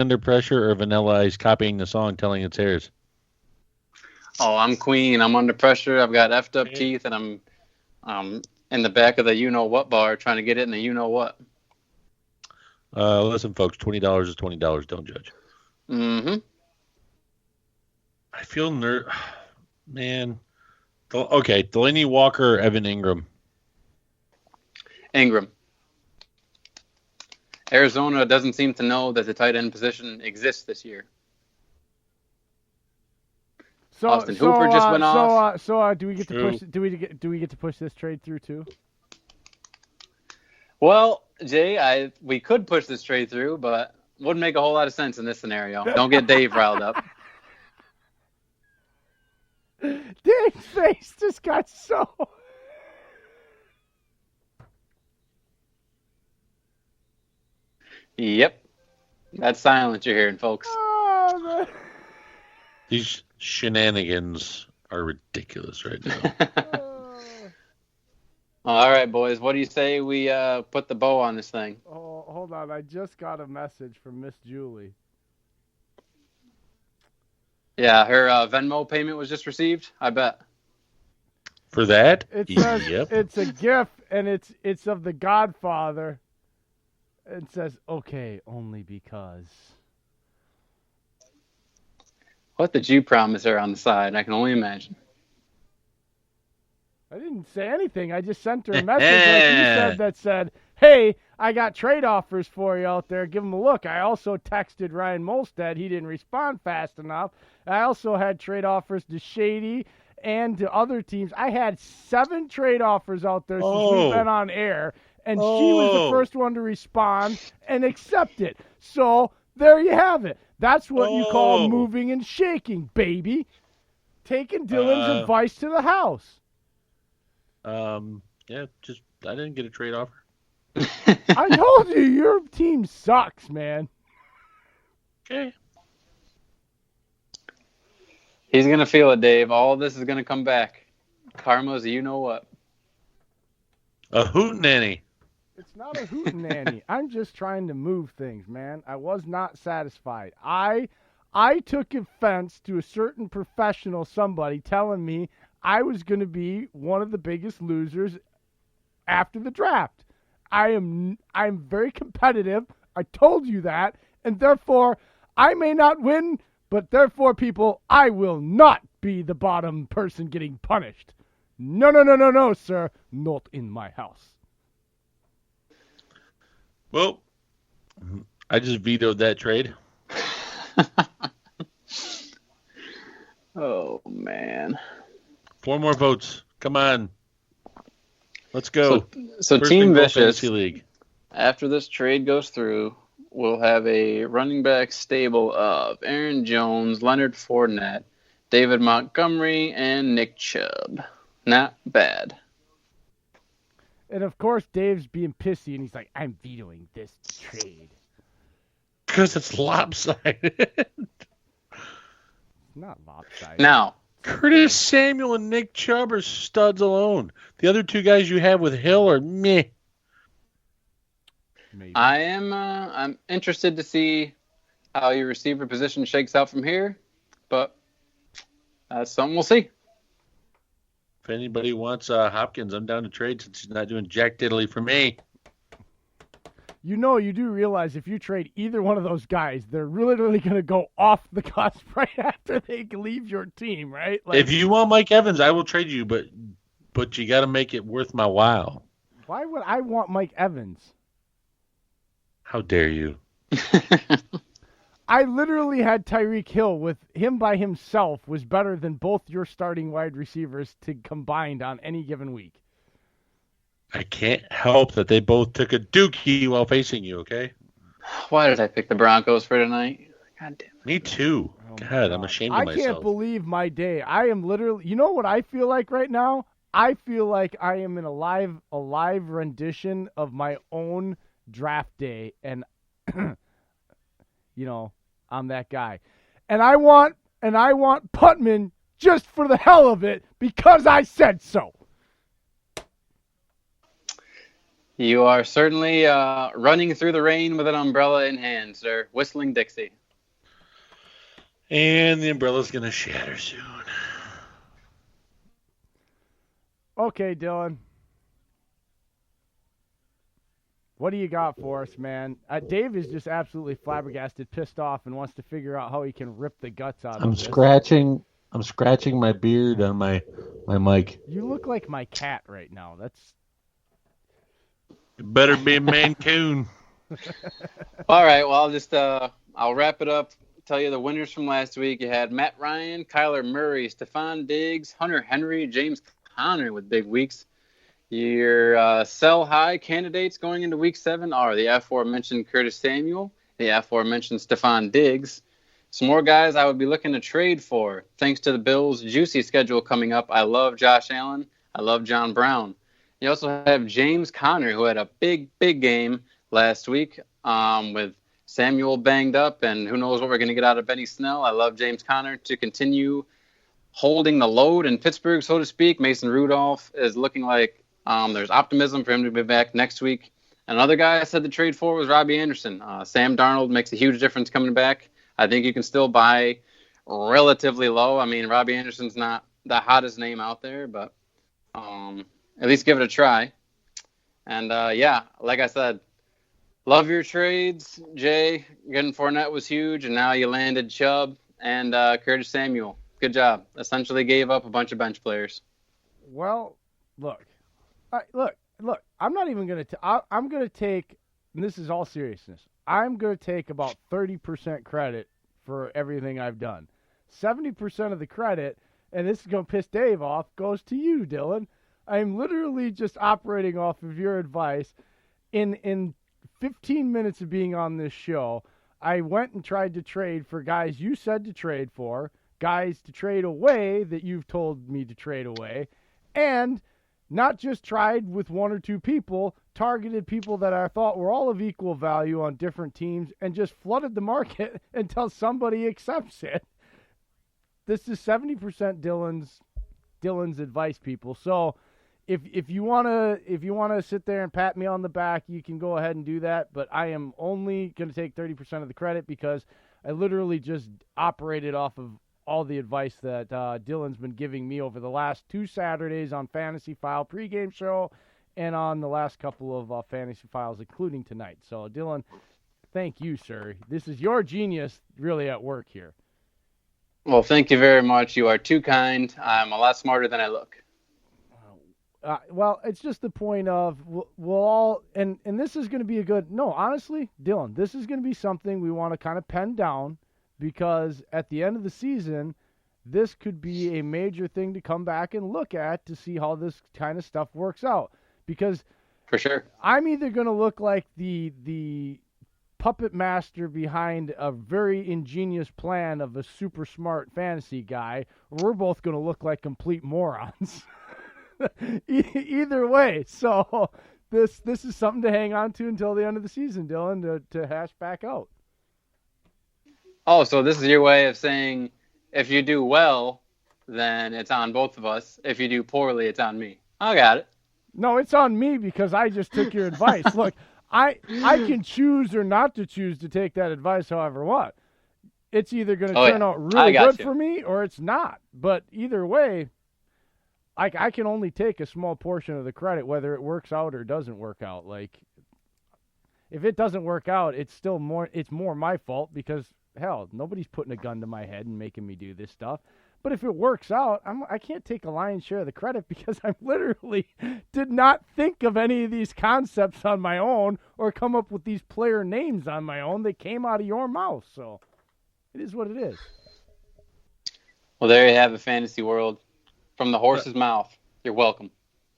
Under Pressure or Vanilla Ice copying the song, telling its heirs? Oh, I'm Queen. I'm under pressure. I've got effed up teeth, and I'm in the back of the you-know-what bar trying to get it in the you-know-what. Listen, folks, $20 is $20. Don't judge. Mm-hmm. I feel man. Okay, Delaney Walker or Evan Ingram? Ingram. Arizona doesn't seem to know that the tight end position exists this year. Austin Hooper just went off. Do we get to push? Do we get to push this trade through too? Well, Jay, we could push this trade through, but wouldn't make a whole lot of sense in this scenario. Don't get Dave riled up. Dave's face just got so. Yep, that's silence you're hearing, folks. Oh, These shenanigans are ridiculous right now. All right, boys. What do you say we put the bow on this thing? Oh, hold on. I just got a message from Miss Julie. Yeah, her Venmo payment was just received, I bet. For that? It says yep. It's a gift, and it's of the Godfather. It says, okay, only because. What did you promise her on the side? I can only imagine. I didn't say anything. I just sent her a message like you said that said, hey, I got trade offers for you out there. Give them a look. I also texted Ryan Molstead. He didn't respond fast enough. I also had trade offers to Shady and to other teams. I had 7 trade offers out there since we've been on air, and she was the first one to respond and accept it. So there you have it. That's what you call moving and shaking, baby. Taking Dillon's advice to the house. Yeah, I didn't get a trade offer. I told you, your team sucks, man. Okay. He's going to feel it, Dave. All of this is going to come back. Karma's you-know-what. A hootenanny. It's not a hootenanny. I'm just trying to move things, man. I was not satisfied. I took offense to a certain professional, somebody telling me I was going to be one of the biggest losers after the draft. I'm very competitive. I told you that, and therefore I may not win, but therefore, people, I will not be the bottom person getting punished. No, sir. Not in my house. Well, I just vetoed that trade. Oh, man. 4 more votes. Come on. Let's go. So First Team Big Vicious, League. after this trade goes through, we'll have a running back stable of Aaron Jones, Leonard Fournette, David Montgomery, and Nick Chubb. Not bad. And, of course, Dave's being pissy, and he's like, I'm vetoing this trade. Because it's lopsided. Not lopsided. Now, Curtis Samuel and Nick Chubb are studs alone. The other 2 guys you have with Hill are meh. Maybe. I'm interested to see how your receiver position shakes out from here, but that's something we'll see. If anybody wants Hopkins, I'm down to trade since he's not doing jack diddly for me. You know, you do realize if you trade either one of those guys, they're literally going to go off the cusp right after they leave your team, right? Like, If you want Mike Evans, I will trade you, but you got to make it worth my while. why would I want Mike Evans? How dare you? I literally had Tyreek Hill with him by himself was better than both your starting wide receivers combined on any given week. I can't help that they both took a dookie while facing you, okay? Why did I pick the Broncos for tonight? God damn it. Me too. God, I'm ashamed of I myself. can't believe my day. I am literally, you know what I feel like right now? I feel like I am in a live rendition of my own draft day, and you know, I'm that guy. And I want Putman just for the hell of it because I said so. You are certainly running through the rain with an umbrella in hand, sir. Whistling Dixie. And the umbrella's going to shatter soon. Okay, Dillon. What do you got for us, man? Dave is just absolutely flabbergasted, pissed off, and wants to figure out how he can rip the guts out of this. I'm scratching my beard on my mic. You look like my cat right now. That's. It better be a Mancoon. All right, well, I'll wrap it up. Tell you the winners from last week. You had Matt Ryan, Kyler Murray, Stephon Diggs, Hunter Henry, James Conner with big weeks. Your sell high candidates going into week 7 are the aforementioned Curtis Samuel, the aforementioned Stephon Diggs. Some more guys I would be looking to trade for. Thanks to the Bills' juicy schedule coming up, I love Josh Allen. I love John Brown. You also have James Conner, who had a big game last week with Samuel banged up, and who knows what we're going to get out of Benny Snell. I love James Conner to continue holding the load in Pittsburgh, so to speak. Mason Rudolph is looking like there's optimism for him to be back next week. Another guy I said to trade for was Robbie Anderson. Sam Darnold makes a huge difference coming back. I think you can still buy relatively low. I mean, Robbie Anderson's not the hottest name out there, but at least give it a try. And, like I said, love your trades, Jay. Getting Fournette was huge, and now you landed Chubb and Curtis Samuel. Good job. Essentially gave up a bunch of bench players. Well, look. I'm not even going to – I'm going to take – and this is all seriousness. I'm going to take about 30% credit for everything I've done. 70% of the credit, and this is going to piss Dave off, goes to you, Dillon. I'm literally just operating off of your advice. In 15 minutes of being on this show, I went and tried to trade for guys you said to trade for, guys to trade away that you've told me to trade away, and not just tried with one or two people, targeted people that I thought were all of equal value on different teams, and just flooded the market until somebody accepts it. This is 70% Dillon's advice, people. So if you wanna sit there and pat me on the back, you can go ahead and do that. But I am only going to take 30% of the credit because I literally just operated off of all the advice that Dillon's been giving me over the last 2 Saturdays on Fantasy File pregame show and on the last couple of Fantasy Files, including tonight. So, Dillon, thank you, sir. This is your genius really at work here. Well, thank you very much. You are too kind. I'm a lot smarter than I look. Well, it's just the point of we'll all – and this is going to be a good – no, honestly, Dillon, this is going to be something we want to kind of pen down because at the end of the season, this could be a major thing to come back and look at to see how this kind of stuff works out. Because for sure, I'm either going to look like the puppet master behind a very ingenious plan of a super smart fantasy guy, or we're both going to look like complete morons. Either way, so this is something to hang on to until the end of the season, Dillon, to hash back out. Oh, so this is your way of saying if you do well, then it's on both of us. If you do poorly, it's on me. I got it. No, it's on me because I just took your advice. Look, I can choose or not to choose to take that advice however I want. It's either going to turn out really good for me or it's not. But either way, I can only take a small portion of the credit, whether it works out or doesn't work out. Like, if it doesn't work out, it's more my fault because, hell, nobody's putting a gun to my head and making me do this stuff. But if it works out, I can't take a lion's share of the credit because I literally did not think of any of these concepts on my own or come up with these player names on my own. They came out of your mouth, so it is what it is. Well, there you have it, Fantasy World. From the horse's mouth. You're welcome.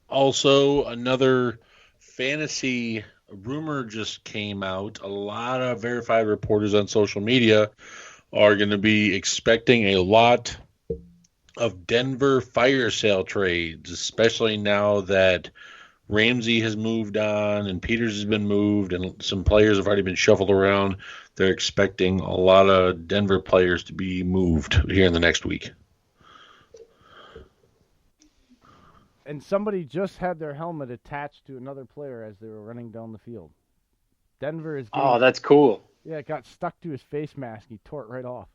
Also, another fantasy rumor just came out. A lot of verified reporters on social media are going to be expecting a lot of Denver fire sale trades, especially now that Ramsey has moved on and Peters has been moved and some players have already been shuffled around. They're expecting a lot of Denver players to be moved here in the next week. and somebody just had their helmet attached to another player as they were running down the field. Denver is getting, Oh, that's cool. yeah, it got stuck to his face mask. He tore it right off.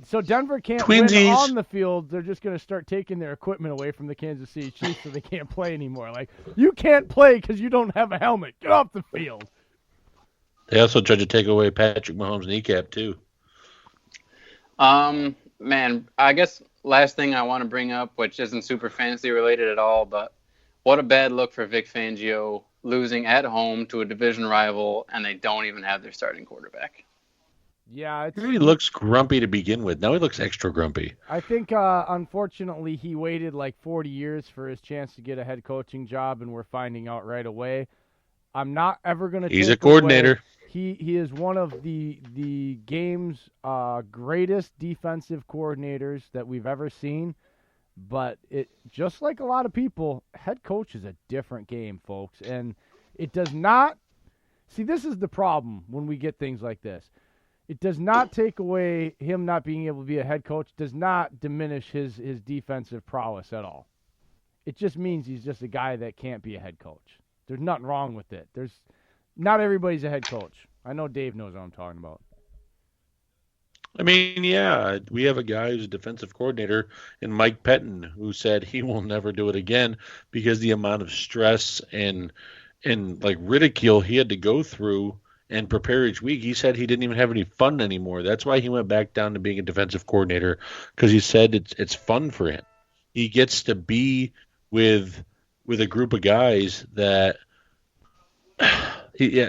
So Denver can't Twinsies. win on the field. They're just going to start taking their equipment away from the Kansas City Chiefs so they can't play anymore. Like, you can't play because you don't have a helmet. Get off the field. They also tried to take away Patrick Mahomes' kneecap, too. Man, I guess last thing I want to bring up, which isn't super fantasy related at all, but what a bad look for Vic Fangio losing at home to a division rival, and they don't even have their starting quarterback. Yeah, He looks grumpy to begin with. Now he looks extra grumpy. I think, unfortunately, he waited like 40 years for his chance to get a head coaching job, and we're finding out right away. I'm not ever going to. He's a coordinator. Away. He is one of the game's greatest defensive coordinators that we've ever seen. But it, just like a lot of people, head coach is a different game, folks, and it does not. See, this is the problem when we get things like this. It does not take away him not being able to be a head coach. Does not diminish his defensive prowess at all. It just means he's just a guy that can't be a head coach. There's nothing wrong with it. Not everybody's a head coach. I know Dave knows what I'm talking about. I mean, yeah, we have a guy who's a defensive coordinator in Mike Pettin who said he will never do it again because the amount of stress and like ridicule he had to go through and prepare each week. He said he didn't even have any fun anymore. That's why he went back down to being a defensive coordinator, because he said it's fun for him. He gets to be with a group of guys that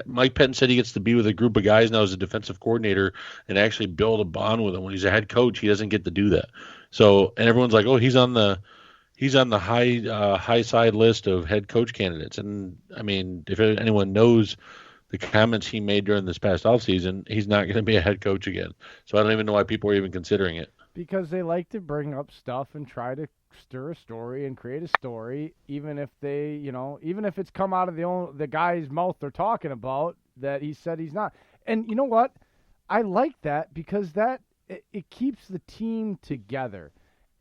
Mike Pettin said he gets to be with a group of guys now as a defensive coordinator and actually build a bond with them. When he's a head coach, he doesn't get to do that. So, and everyone's like, oh, he's on the high side list of head coach candidates. And I mean, if anyone knows the comments he made during this past offseason, he's not going to be a head coach again. So I don't even know why people are even considering it. Because they like to bring up stuff and try to stir a story and create a story, even if even if it's come out of the guy's mouth they're talking about that he said he's not. And you know what? I like that because it keeps the team together.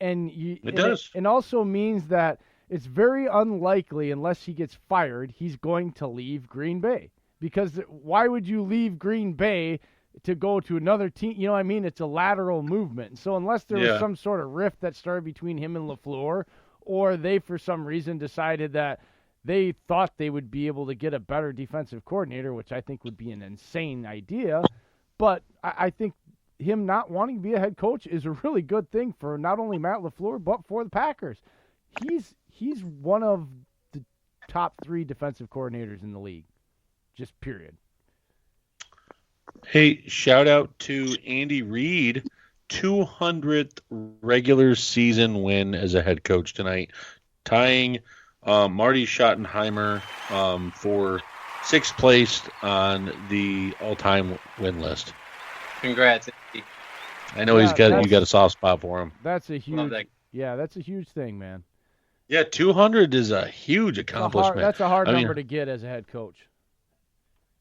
And it does. It also means that it's very unlikely, unless he gets fired, he's going to leave Green Bay. Because why would you leave Green Bay to go to another team? You know what I mean? It's a lateral movement. So unless there was some sort of rift that started between him and LaFleur, or they for some reason decided that they thought they would be able to get a better defensive coordinator, which I think would be an insane idea. But I think him not wanting to be a head coach is a really good thing for not only Matt LaFleur, but for the Packers. He's one of the top 3 defensive coordinators in the league. Just period. Hey, shout out to Andy Reid, 200th regular season win as a head coach tonight, tying Marty Schottenheimer for 6th place on the all-time win list. Congrats, Andy. I know you got a soft spot for him. That's a huge that's a huge thing, man. Yeah, 200 is a huge accomplishment. That's a hard number to get as a head coach.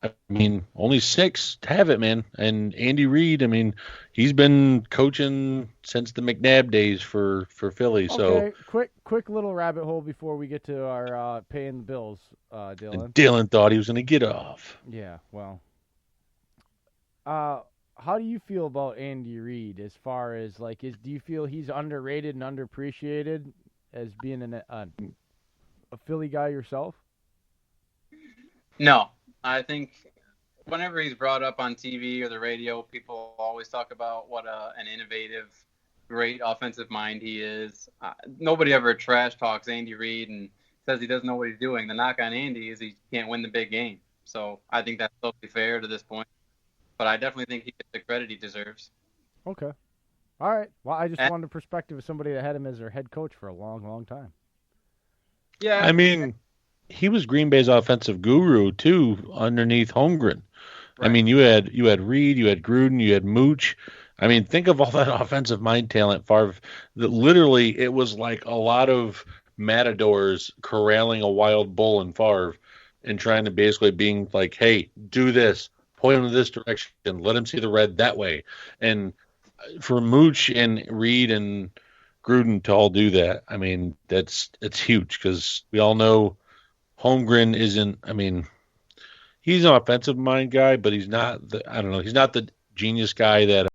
I mean, only 6 to have it, man. And Andy Reid, I mean, he's been coaching since the McNabb days for Philly. Okay, so quick little rabbit hole before we get to our paying the bills, Dillon. Dillon thought he was going to get off. Yeah, well. How do you feel about Andy Reid as far as do you feel he's underrated and underappreciated as being a Philly guy yourself? No. I think whenever he's brought up on TV or the radio, people always talk about what an innovative, great offensive mind he is. Nobody ever trash talks Andy Reid and says he doesn't know what he's doing. The knock on Andy is he can't win the big game. So I think that's totally fair to this point. But I definitely think he gets the credit he deserves. Okay. All right. Well, I just wanted a perspective of somebody that had him as their head coach for a long, long time. Yeah. I mean, he was Green Bay's offensive guru too, underneath Holmgren. Right. I mean, you had Reed, you had Gruden, you had Mooch. I mean, think of all that offensive mind talent, Favre. That literally, it was like a lot of matadors corralling a wild bull in Favre and trying to basically being like, "Hey, do this, point him in this direction, let him see the red that way." And for Mooch and Reed and Gruden to all do that. I mean, it's huge because we all know Holmgren isn't. I mean, he's an offensive mind guy, but he's not the. I don't know. He's not the genius guy that